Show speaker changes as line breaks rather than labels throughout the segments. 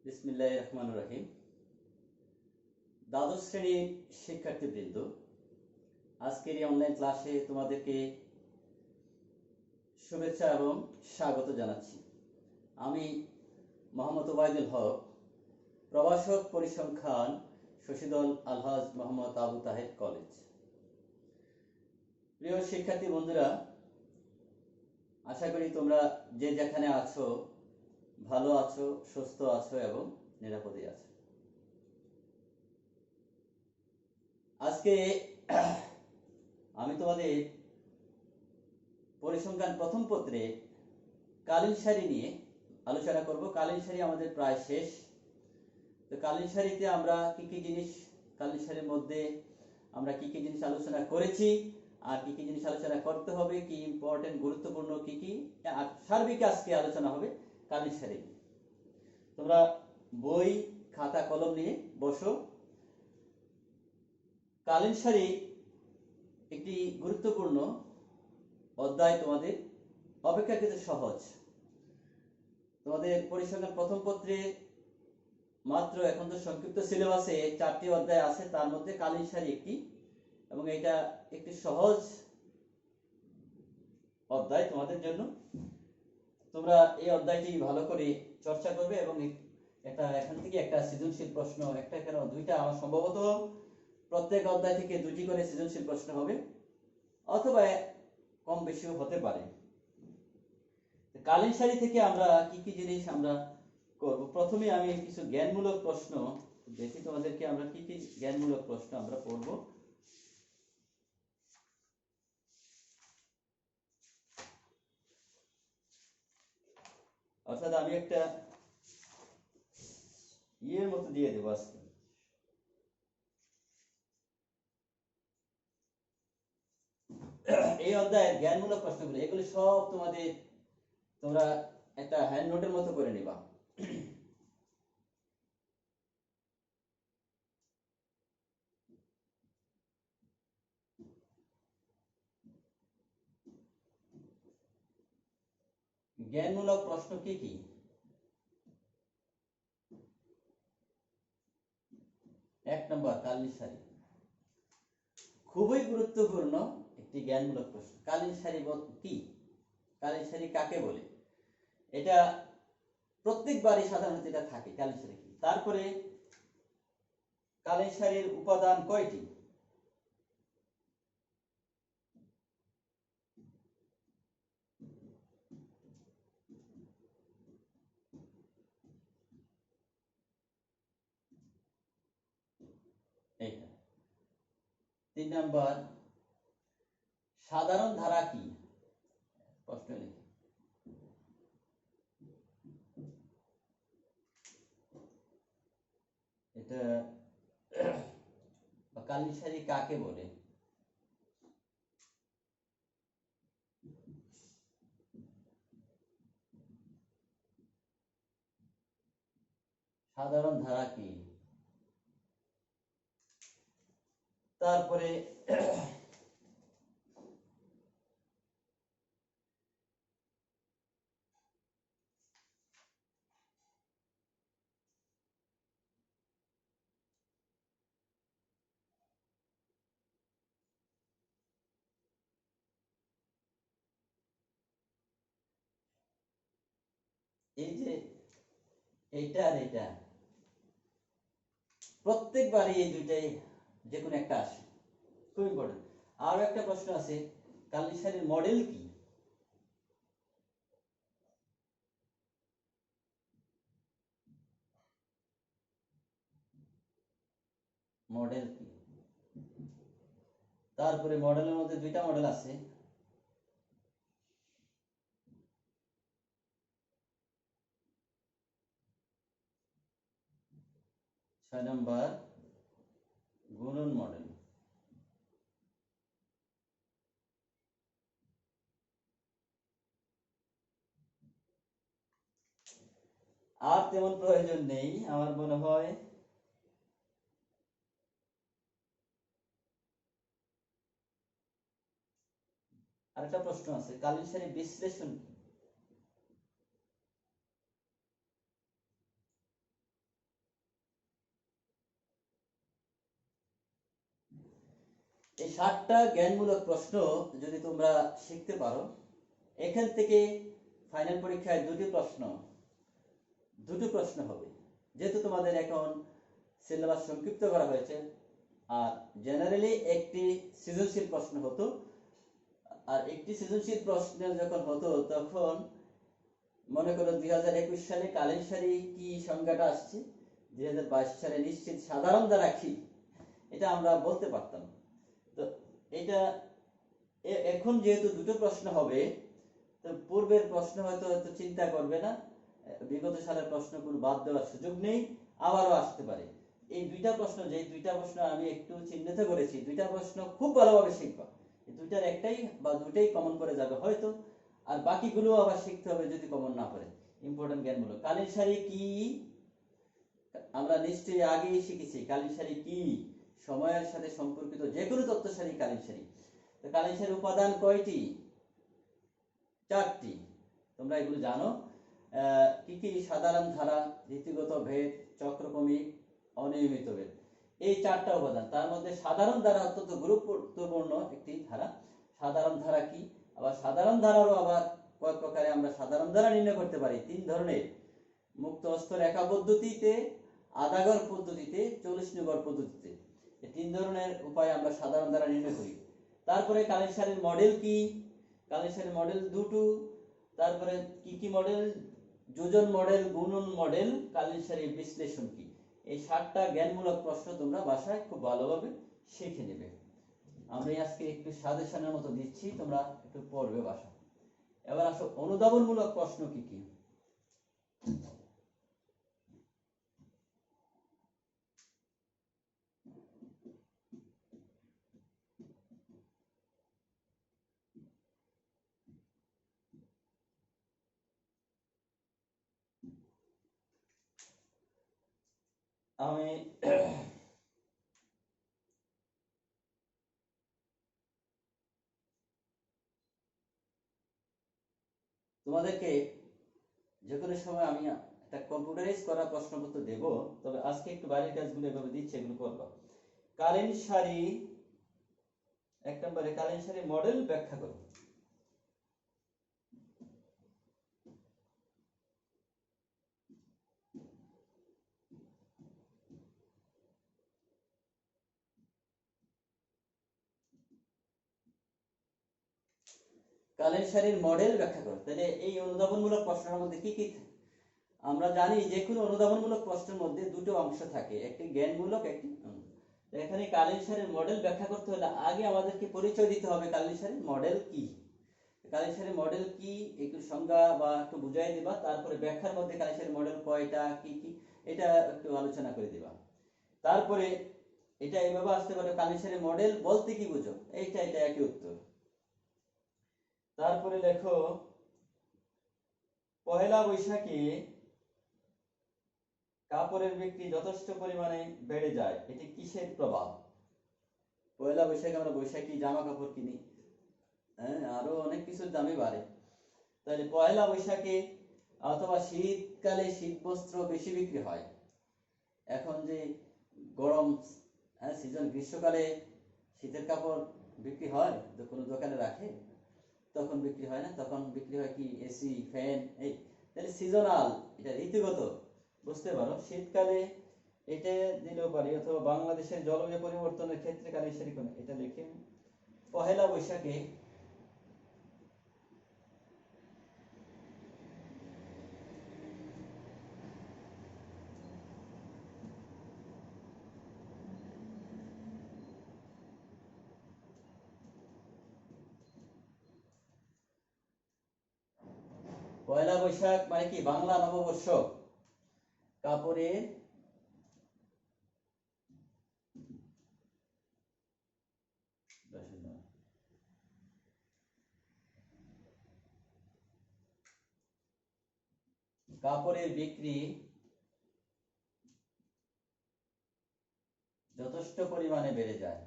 বিসমিল্লাহির রহমানির রহিম। দ্বাদশ শ্রেণীর শিক্ষার্থীবৃন্দ, আজকের এই অনলাইন ক্লাসে তোমাদেরকে শুভেচ্ছা এবং স্বাগত জানাচ্ছি। আমি মোহাম্মদ ওবায়দুল হক, প্রভাষক পরিসংখ্যান, শশীদল আলহাজ মোহাম্মদ আবু তাহের কলেজ। প্রিয় শিক্ষার্থী বন্ধুরা, আশা করি তোমরা যে যেখানে আছো ভালো আছো, সুস্থ আছো এবং নিরাপদে আছো। আজকে আমি তোমাদের পরিসংখ্যান প্রথম পত্রে কালীন সারি নিয়ে আলোচনা করব। কালীন সারি আমাদের প্রায় শেষ। তো কালীন সারিতে আমরা কি কি জিনিস, কালীন সারির মধ্যে আমরা কি কি জিনিস আলোচনা করেছি আর কি কি জিনিস আলোচনা করতে হবে, কি ইম্পর্টেন্ট গুরুত্বপূর্ণ কি কি, আর সার্বিক আজকে আলোচনা হবে কালীন সারি নিয়ে। তোমরা বই খাতা কলম নিয়ে বসো। কালীন সারি একটি গুরুত্বপূর্ণ অধ্যায়, তোমাদের অপেক্ষাকৃত সহজ। তোমাদের পরিসংখ্যান প্রথম পত্রে মাত্র এখন তো সংক্ষিপ্ত সিলেবাসে 4টি অধ্যায় আছে, তার মধ্যে কালীন সারি একটি, এবং এটা একটি সহজ অধ্যায় তোমাদের জন্য। তোমরা এই অধ্যায়টি ভালো করে চর্চা করবে এবং এটা এখান থেকে একটা সৃজনশীল প্রশ্ন, একটা কেন দুইটা, আমার সম্ভবত প্রত্যেক অধ্যায় থেকে 2টি করে সৃজনশীল প্রশ্ন হবে, অথবা কম বেশিও হতে পারে। কালীন সারি থেকে আমরা কি কি জিনিস আমরা করব। প্রথমে আমি কিছু জ্ঞানমূলক প্রশ্ন দেখি তোমাদেরকে, আমরা কি কি জ্ঞানমূলক প্রশ্ন আমরা পড়ব। অর্থাৎ আমি একটা ইয়ের মতো দিয়ে দেবো আজকে। এই অধ্যায়ের জ্ঞানমূলক প্রশ্নগুলো, এগুলি সব তোমরা একটা হ্যান্ড নোটের মতো করে নিবা। জ্ঞানমূলক প্রশ্ন কি কি? 1 নম্বর, কালীন সারি খুবই গুরুত্বপূর্ণ একটি জ্ঞানমূলক প্রশ্ন। কালীন সারি কি? কালীন সারি কাকে বলে? এটা প্রত্যেকবারই সাধারণত এটা থাকে, কালীন সারি কি। তারপরে কালীন সারির উপাদান কয়টি? এইটা। 3 নম্বর, সাধারণ ধারা কি? প্রশ্ন লিখি। এটা কালীন সারি কাকে বলে? সাধারণ ধারা কি? তারপরে এই যে এইটা আর এটা, প্রত্যেকবারই এই দুইটাই যে কোনো একটা আসে, খুব ইম্পর্টেন্ট। আরো একটা প্রশ্ন আছে, কালীন সারির মডেল কি? মডেল কি? তারপরে মডেলের মধ্যে 2টা মডেল আছে। ছয় নম্বর, গুণন মডেল। আর তেমন প্রয়োজন নেই আমার মনে হয়। আরেকটা প্রশ্ন আছে, কালীন সারি বিশ্লেষণ কি? 7টা জ্ঞানমূলক প্রশ্ন যদি তোমরা শিখতে পারো, এখান থেকে ফাইনাল পরীক্ষায় দুটো প্রশ্ন হবে। যেহেতু তোমাদের এখন সিলেবাস সংক্ষিপ্ত করা হয়েছে, আর জেনারেলি একটি সৃজনশীল প্রশ্ন হতো, আর একটি সৃজনশীল প্রশ্ন যখন হতো তখন মনে করো 2021 সালে কালীন সারি কি সংজ্ঞাটা আসছে, 2022 সালে নিশ্চিত সাধারণ দ্বারা কি, এটা আমরা বলতে পারতাম। তো এটা এখন যেহেতু দুটো প্রশ্ন হবে, তো পূর্বের প্রশ্ন হয়তো চিন্তা করবে না, বিগত সালের প্রশ্নগুলো বাদ দেওয়ার সুযোগ নেই, আবারও আসতে পারে। এই দুইটা প্রশ্ন আমি একটু চিহ্নিত করেছি, দুইটা প্রশ্ন খুব ভালোভাবে শিখবা। এই দুইটার একটাই বা দুটাই কমন করে যাবে হয়তো, আর বাকিগুলো আবার শিখতে হবে যদি কমন না পড়ে। ইম্পর্টেন্ট জ্ঞানমূলক। কালীন সারি কি আমরা নিশ্চয়ই আগেই শিখেছি। কালীন সারি কি? সময়ের সাথে সম্পর্কিত যে কোনো তথ্য সারি কালীন সারি। তো কালীন সারির উপাদান কয়টি? 4টি। তোমরা এগুলো জানো। কি কি? সাধারণ ধারা, রীতিগত ভেদ, চক্রক্রমিক, অনিয়মিত ভেদ। এই 4টা উপাদান। তার মধ্যে সাধারণ ধারা অত্যন্ত গুরুত্বপূর্ণ একটি ধারা। সাধারণ ধারা কি? আবার সাধারণ ধারারও আবার কয় প্রকারে আমরা সাধারণ ধারা নির্ণয় করতে পারি? 3 ধরনের। মুক্ত হস্ত রেখা পদ্ধতিতে, আদাগর পদ্ধতিতে, 40 গড় পদ্ধতিতে। এই 3 ধরনের উপায়ে আমরা সাধারণ ধারা নির্ণয় করি। তারপরে কালীন সারির মডেল কি? কালীন সারির মডেল দুটো। তারপরে কি কি মডেল? যোজন মডেল, গুণন মডেল, কালীন সারির বিশ্লেষণ কি? এই 7টা জ্ঞানমূলক প্রশ্ন তোমরা বাসায় খুব ভালোভাবে শিখে নেবে। আমরা আজকে একটু সাজেশনের মতো দিচ্ছি, তোমরা একটু পড়বে বাসায়। এবার আসো অনুধাবনমূলক প্রশ্ন কি কি। আমি তোমাদেরকে যে কোনো সময় আমি একটা কম্পিউটারাইজ করা প্রশ্নপত্র দেব, তবে আজকে একটু বাইরের কাজগুলো এভাবে দিচ্ছি, এগুলো করবা। কালীন সারি 1 নম্বরে কালীন সারি মডেল ব্যাখ্যা করো। কালীন সারির মডেল ব্যাখ্যা করো। তাহলে এই অনুধাবনমূলক প্রশ্নের মধ্যে কি কি? আমরা জানি যে কোনো অনুধাবনমূলক প্রশ্নের মধ্যে দুটো অংশ থাকে, একটি জ্ঞানমূলক, একটি এখানে কালীন সারির মডেল ব্যাখ্যা করতে হলে আগে আমাদেরকে পরিচয় দিতে হবে কালীন সারির মডেল কি। কালীন সারির মডেল কি একটু সংজ্ঞা বা একটু বুঝাই দিবা, তারপরে ব্যাখ্যার মধ্যে কালীন সারির মডেল কয়টা, কি কি, এটা একটু আলোচনা করে দিবা। তারপরে এটা এইভাবে আসতে পারে, কালীন সারির মডেল বলতে কি বুঝো, এটা একই উত্তর। তারপরে লেখো পহেলা বৈশাখে কাপড়ের বিক্রি যথেষ্ট পরিমাণে বেড়ে যায়, এটি কিসের প্রভাব? পয়লা বৈশাখে আমরা বৈশাখী জামা কাপড় কিনি, হ্যাঁ, আরো অনেক কিছুর দামই বাড়ে। তাহলে পয়লা বৈশাখে অথবা শীতকালে শীত বস্ত্র বেশি বিক্রি হয়। এখন যে গরম সিজন, গ্রীষ্মকালে শীতের কাপড় বিক্রি হয়, তো কোনো দোকানে রাখে? তখন বিক্রি হয় না, তখন বিক্রি হয় কি এসি, ফ্যান, এই। তাহলে সিজনাল, এটা ঋতুগত, বুঝতে পারো। শীতকালে এটা দিলেও পারি, অথবা বাংলাদেশের জলবায়ু পরিবর্তনের ক্ষেত্রে কালীন সারি কোন, এটা লিখে। পহেলা বৈশাখে পয়লা বৈশাখ মানে কি? বাংলা নববর্ষ। কাপড়ের কাপড়ের বিক্রি যথেষ্ট পরিমাণে বেড়ে যায়।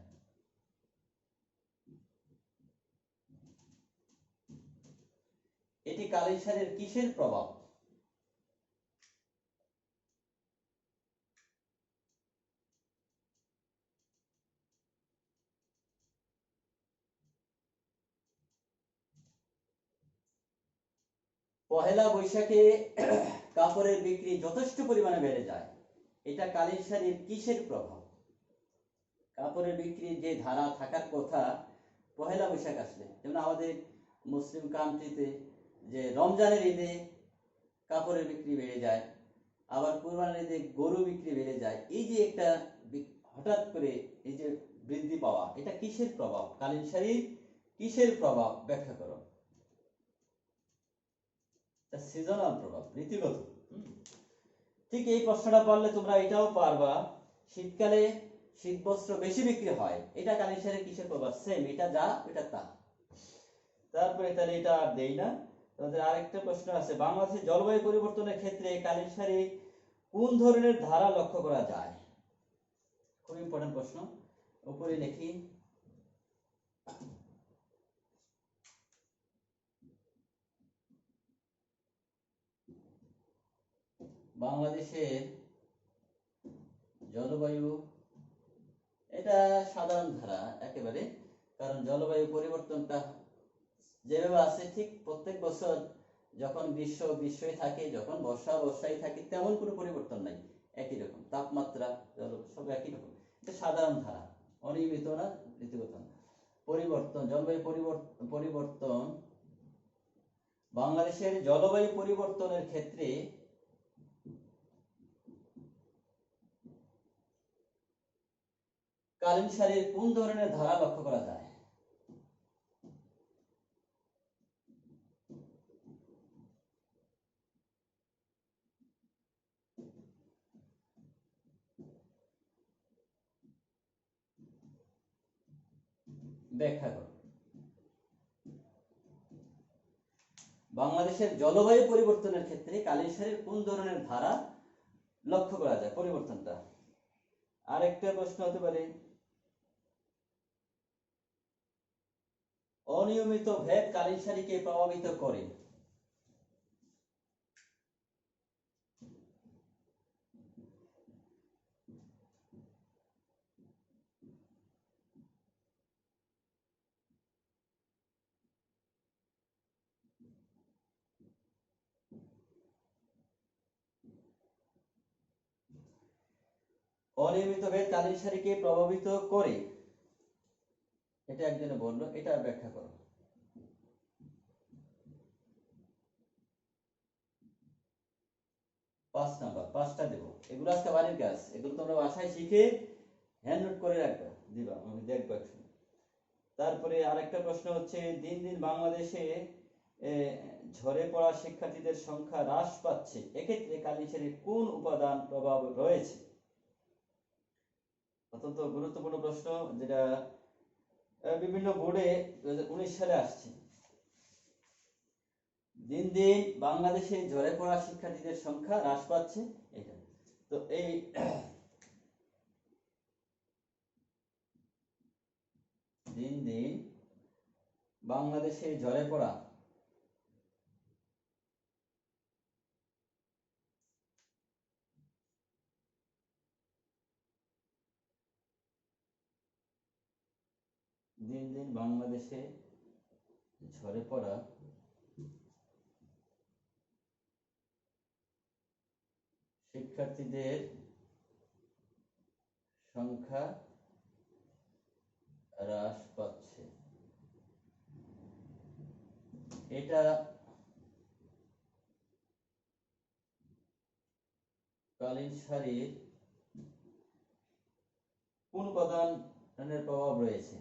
এটি কালীন সারির কিসের প্রভাব? পহেলা বৈশাখে কাপড়ের বিক্রি যথেষ্ট পরিমাণে বেড়ে যায়, এটা কালিন শাড়ির কিসের প্রভাব? কাপড়ের বিক্রির যে ধারা থাকার কথা পহেলা বৈশাখ আসলে, যেমন আমাদের মুসলিম কান্ট্রিতে যে রমজানের ঈদে কাপড়ের বিক্রি বেড়ে যায়, আবার কুরবানির ঈদে গরু বিক্রি বেড়ে যায়, এই যে একটা হঠাৎ করে এই যে বৃদ্ধি পাওয়া, এটা কিসের প্রভাব? কালিন শাড়ির কিসের প্রভাব ব্যাখ্যা করো। সিজনাল প্রভাব, ঋতুগত। ঠিক এই প্রশ্নটা পারলে তোমরা এটাও পারবা, শীতকালে শীত বস্ত্র বেশি বিক্রি হয়, এটা কালিন শাড়ির কিসের প্রভাব? সেম, এটা যা এটা তা। তারপরে তাহলে এটা আর দেই না। তোমাদের আরেকটা প্রশ্ন আছে, বাংলাদেশের জলবায়ু পরিবর্তনের ক্ষেত্রে কালিন শাড়ি কোন ধরনের ধারা লক্ষ্য করা যায়? খুব ইম্পর্টেন্ট প্রশ্ন, উপরে লিখি। বাংলাদেশের জলবায়ু, এটা সাধারণ ধারা একেবারে, কারণ জলবায়ু পরিবর্তনটা যেভাবে আছে ঠিক প্রত্যেক বছর যখন গ্রীষ্ম গ্রীষ্মই থাকে, যখন বর্ষা বর্ষাই থাকে, তেমন কোনো পরিবর্তন নাই, একই রকম তাপমাত্রা সব একই রকম। এটা সাধারণ ধারা, অনিয়মিত না, ঋতুগত না। পরিবর্তন, জলবায়ু পরিবর্তন, বাংলাদেশের জলবায়ু পরিবর্তনের ক্ষেত্রে কালীন শাড়ির কোন ধরনের ধারা লক্ষ্য করা যায়? ব্যাখ্যা করো। বাংলাদেশের জলবায়ু পরিবর্তনের ক্ষেত্রে কালীন শাড়ির কোন ধরনের ধারা লক্ষ্য করা যায়, পরিবর্তনটা। আরেকটা প্রশ্ন হতে পারে, অনিয়মিত ভেদ কালীন শাড়িকে প্রভাবিত করে। অনিয়মিত ভেদ কালীন শাড়িকে প্রভাবিত করে, এটা একজনে বললো, এটা ব্যাখ্যা করো। 5 নাম্বার, 5টা দেব, এগুলো আজকে বাড়ির কাজ, এগুলো তোমরা বাসায় শিখে হ্যান্ড নোট করে রাখবা, দিবা, আমি দেখবো একসময়। তারপরে আরেকটা প্রশ্ন হচ্ছে, দিন দিন বাংলাদেশে ঝরে পড়া শিক্ষার্থীদের সংখ্যা হ্রাস পাচ্ছে, এক্ষেত্রে কালীন শাড়ির কোন উপাদান প্রভাব রয়েছে? অত্যন্ত গুরুত্বপূর্ণ প্রশ্ন, যেটা বিভিন্ন বোর্ডে 2019 সালে আসছে। দিন দিন বাংলাদেশে ঝরে পড়া শিক্ষার্থীদের সংখ্যা হ্রাস পাচ্ছে, এটা তো এই দিন দিন বাংলাদেশে ঝরে পড়া দিন দিন বাংলাদেশে ঝরে পড়া শিক্ষার্থীদের সংখ্যা হ্রাস পাচ্ছে, এটা কালীন শাড়ির কোন উপাদানের প্রভাব রয়েছে?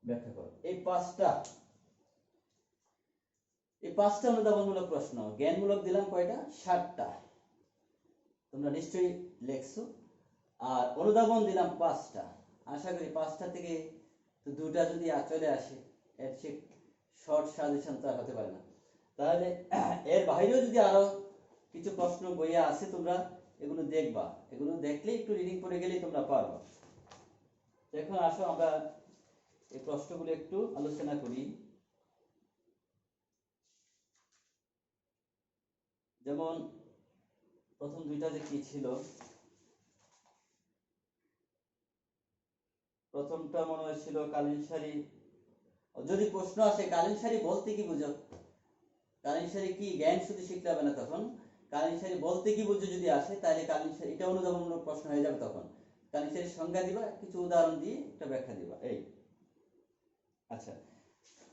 ব্যাখ্যা করো। এই পাঁচটা অনুধাবনমূলক প্রশ্ন, জ্ঞানমূলক দিলাম কয়টা? 7টা, তোমরা নিশ্চয়ই লেখছো। আর অনুধাবন দিলাম 5টা, আশা করি 5টা থেকে তো 2টা যদি চলে আসে, এর চেয়ে শর্ট সাজেশন তো আর হতে পারে না। তাহলে এর বাইরেও যদি আরো কিছু প্রশ্ন বইয়ে আছে, তোমরা এগুলো দেখবা, এগুলো দেখলে একটু রিডিং করে গেলেই তোমরা পারবা। এখন আসো আমরা এই প্রশ্নগুলো একটু আলোচনা করি। যেমন প্রথম দুইটা যে কি ছিল, প্রথমটা মনে হয়েছিল কালীন শাড়ি। যদি প্রশ্ন আসে কালীন শাড়ি বলতে কি বুঝো, কালীন শাড়ি কি জ্ঞান শুধু শিখতে হবে না, তখন কালীন শাড়ি বলতে কি বুঝো যদি আসে, তাহলে কালীন শাড়ি এটা অনুধাবনমূলক প্রশ্ন হয়ে যাবে। তখন কালীন শাড়ির সংজ্ঞা দিবা, কিছু উদাহরণ দিয়ে একটা ব্যাখ্যা দিবা। এই আচ্ছা,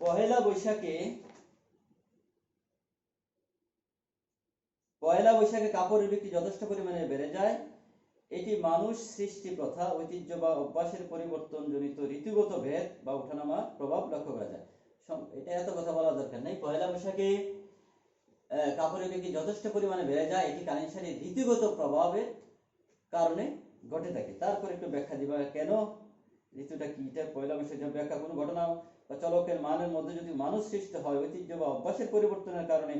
পহেলা বৈশাখে কাপড়ের বিক্রি যথেষ্ট পরিমাণে বেড়ে যায়। এটি মানুষ সৃষ্টি প্রথা, ঐতিহ্য বা অভ্যাসের পরিবর্তন জনিত ঋতুগত ভেদ বা ওঠানামা প্রভাব লক্ষ্য করা যায়। এটা এত কথা বলা দরকার নেই। পহেলা বৈশাখে কাপড়ের বিক্রি যথেষ্ট পরিমাণে বেড়ে যায়, এটি কালীন শাড়ির ঋতুগত প্রভাবের কারণে ঘটে থাকে। তারপর একটু ব্যাখ্যা দিবা কেন, ঋতুটা কি, এটা পয়লা বৈশাখের ব্যাখ্যা। কোনো ঘটনা বা চলকের মানের মধ্যে যদি মানুষ সৃষ্ট হয়, ঐতিহ্য বা অভ্যাসের পরিবর্তনের কারণে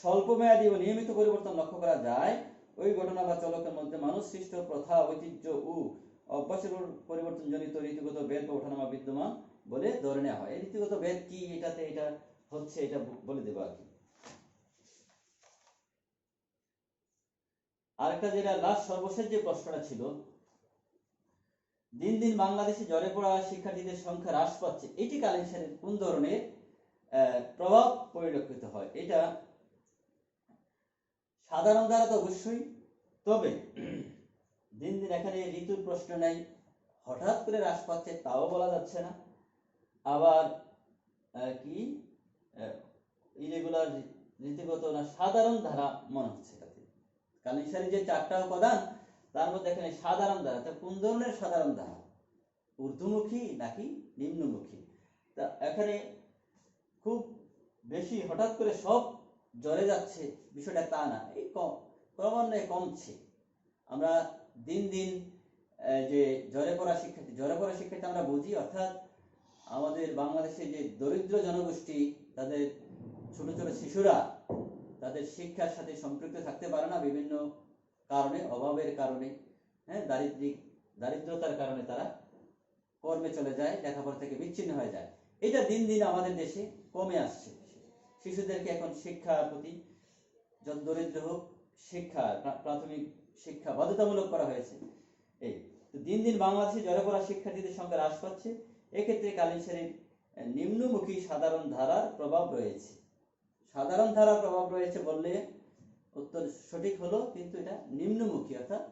স্বল্পমেয়াদী ও নিয়মিত পরিবর্তন লক্ষ্য করা যায়, ওই ঘটনা বা চলকের মধ্যে মানুষ সৃষ্ট প্রথা, ঐতিহ্য ও অভ্যাসের পরিবর্তন জনিত ঋতুগত ভেদ বা ওঠানামা বিদ্যমান বলে ধরে নেওয়া হয়। ঋতুগত ভেদ কি, এটাতে এটা হচ্ছে, এটা বলে দেবো আর কি। আরেকটা যেটা লাস্ট সর্বশেষ যে প্রশ্নটা ছিল, দিন দিন বাংলাদেশে জ্বরে পড়া শিক্ষার্থীদের সংখ্যা হ্রাস পাচ্ছে, এটি কালীন শাড়ির কোন ধরনের প্রভাব পরিলক্ষিত হয়? এটা সাধারণ ধারা তো অবশ্যই, তবে দিন দিন এখানে ঋতুর প্রশ্ন নাই, হঠাৎ করে হ্রাস পাচ্ছে তাও বলা যাচ্ছে না, আবার কি ইরেগুলার রীতিগত না, সাধারণ ধারা মনে হচ্ছে। এটাতে কালীন শাড়ি যে 4টা উপাদান, তার মধ্যে এখানে সাধারণ ধারা, তা কোন ধরনের সাধারণ ধারা, ঊর্ধ্বমুখী নাকি নিম্নমুখী? তা এখানে খুব বেশি হঠাৎ করে সব জ্বরে যাচ্ছে বিষয়টা তা না, এই ক্রমান্বয়ে কমছে। আমরা দিন দিন যে জ্বরে পড়া শিক্ষার্থী আমরা বুঝি, অর্থাৎ আমাদের বাংলাদেশে যে দরিদ্র জনগোষ্ঠী, তাদের ছোট ছোট শিশুরা তাদের শিক্ষার সাথে সম্পৃক্ত থাকতে পারে না বিভিন্ন কারণে, অভাবের কারণে, হ্যাঁ, দারিদ্রতার কারণে তারা কর্মে চলে যায়, লেখাপড়া থেকে বিচ্ছিন্ন হয়ে যায়। এটা দিন দিন আমাদের দেশে কমে আসছে। শিশুদেরকে এখন শিক্ষার প্রতি, যত দরিদ্র হোক, শিক্ষা, প্রাথমিক শিক্ষা বাধ্যতামূলক করা হয়েছে। এই তো দিন দিন বাংলাদেশে জ্বরে পড়া শিক্ষার্থীদের সংখ্যা হ্রাস পাচ্ছে, এক্ষেত্রে কালীন শাড়ির নিম্নমুখী সাধারণ ধারার প্রভাব রয়েছে। সাধারণ ধারার প্রভাব রয়েছে বললে উত্তর সঠিক হলো, কিন্তু এটা নিম্নমুখী, অর্থাৎ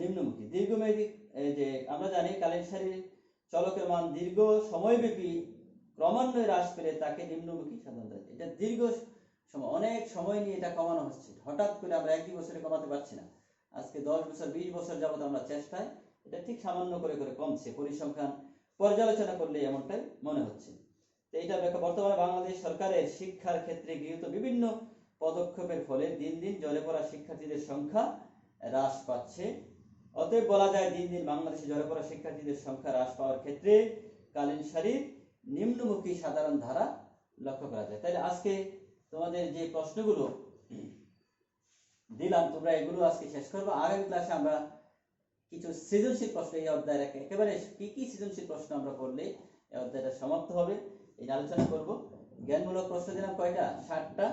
নিম্নমুখী। দীর্ঘমেয়াদী, যে আমরা জানি কালীন শাড়ির চলকের মান দীর্ঘ সময়ব্যাপী ক্রমান্বয়ে হ্রাস পেলে তাকে নিম্নমুখী সাধারণ ধারা। এটা দীর্ঘ সময়, অনেক সময় নিয়ে এটা কমানো হচ্ছে, হঠাৎ করে আমরা 1-2 বছরে কমাতে পারছি না। আজকে 10 বছর 20 বছর যাবত আমরা চেষ্টায় এটা ঠিক সামান্য করে করে কমছে। পরিসংখ্যান পর্যালোচনা করলে এমনটাই মনে হচ্ছে। তো এটা বর্তমানে বাংলাদেশ সরকারের শিক্ষার ক্ষেত্রে গৃহীত বিভিন্ন পদক্ষেপের ফলে দিন দিন জ্বরে পড়া শিক্ষার্থীদের সংখ্যা হ্রাস পাচ্ছে। অতএব বলা যায় দিন দিন বাংলাদেশে জ্বরে পড়া শিক্ষার্থীদের সংখ্যা হ্রাস পাওয়ার ক্ষেত্রে কালীন শাড়ির নিম্নমুখী সাধারণ ধারা লক্ষ্য করা যায়। তাহলে আজকে তোমাদের যে প্রশ্নগুলো দিলাম, তোমরা এগুলো আজকে শেষ করবো। আগামী ক্লাসে আমরা কিছু সৃজনশীল প্রশ্ন এই অধ্যায় রেখে, একেবারে কি কি সৃজনশীল প্রশ্ন আমরা করলে এই অধ্যায়টা সমাপ্ত হবে এই আলোচনা করব। জ্ঞানমূলক প্রশ্ন দিলাম কয়টা? 60টা।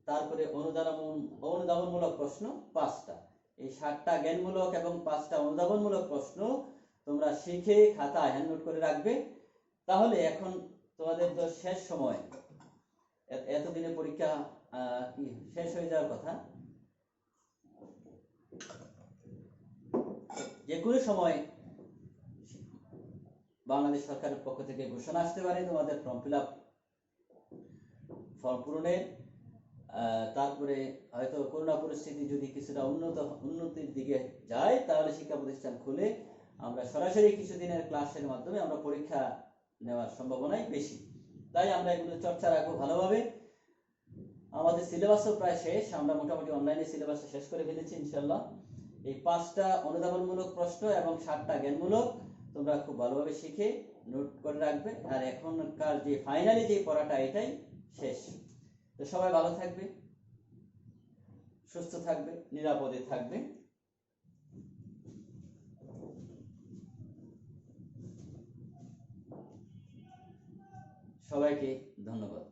তারপরে অনুধাবনমূলক প্রশ্ন 5টা। এই 60টা জ্ঞানমূলক এবং 5টা অনুধাবনমূলক প্রশ্ন তোমরা শিখে খাতায় হ্যান্ড নোট করে রাখবে। তাহলে এখন তোমাদের তো শেষ সময়, এতদিনে পরীক্ষা কি শেষ হয়ে যাওয়ার কথা, যে কোনো সময় বাংলাদেশ সরকারের পক্ষ থেকে ঘোষণা আসতে পারে তোমাদের ফর্ম পূরণের। তারপরে হয়তো করোনা পরিস্থিতি যদি কিছুটা উন্নতির দিকে যায়, তাহলে শিক্ষা প্রতিষ্ঠান খুলে আমরা সরাসরি কিছুদিনের ক্লাসের মাধ্যমে আমরা পরীক্ষা নেওয়ার সম্ভাবনাই বেশি। তাই আমরা এগুলো চর্চা রাখবো ভালোভাবে। আমাদের সিলেবাসও প্রায় শেষ, আমরা মোটামুটি অনলাইনে সিলেবাসটা শেষ করে ফেলেছি ইনশাল্লাহ। এই 5টা অনুধাবনমূলক প্রশ্ন এবং 60টা জ্ঞানমূলক তোমরা খুব ভালোভাবে শিখে নোট করে রাখবে। আর এখনকার যে ফাইনালি যে পড়াটা, এটাই শেষ। তো সবাই ভালো থাকবে, সুস্থ থাকবে, নিরাপদে থাকবে। সবাইকে ধন্যবাদ।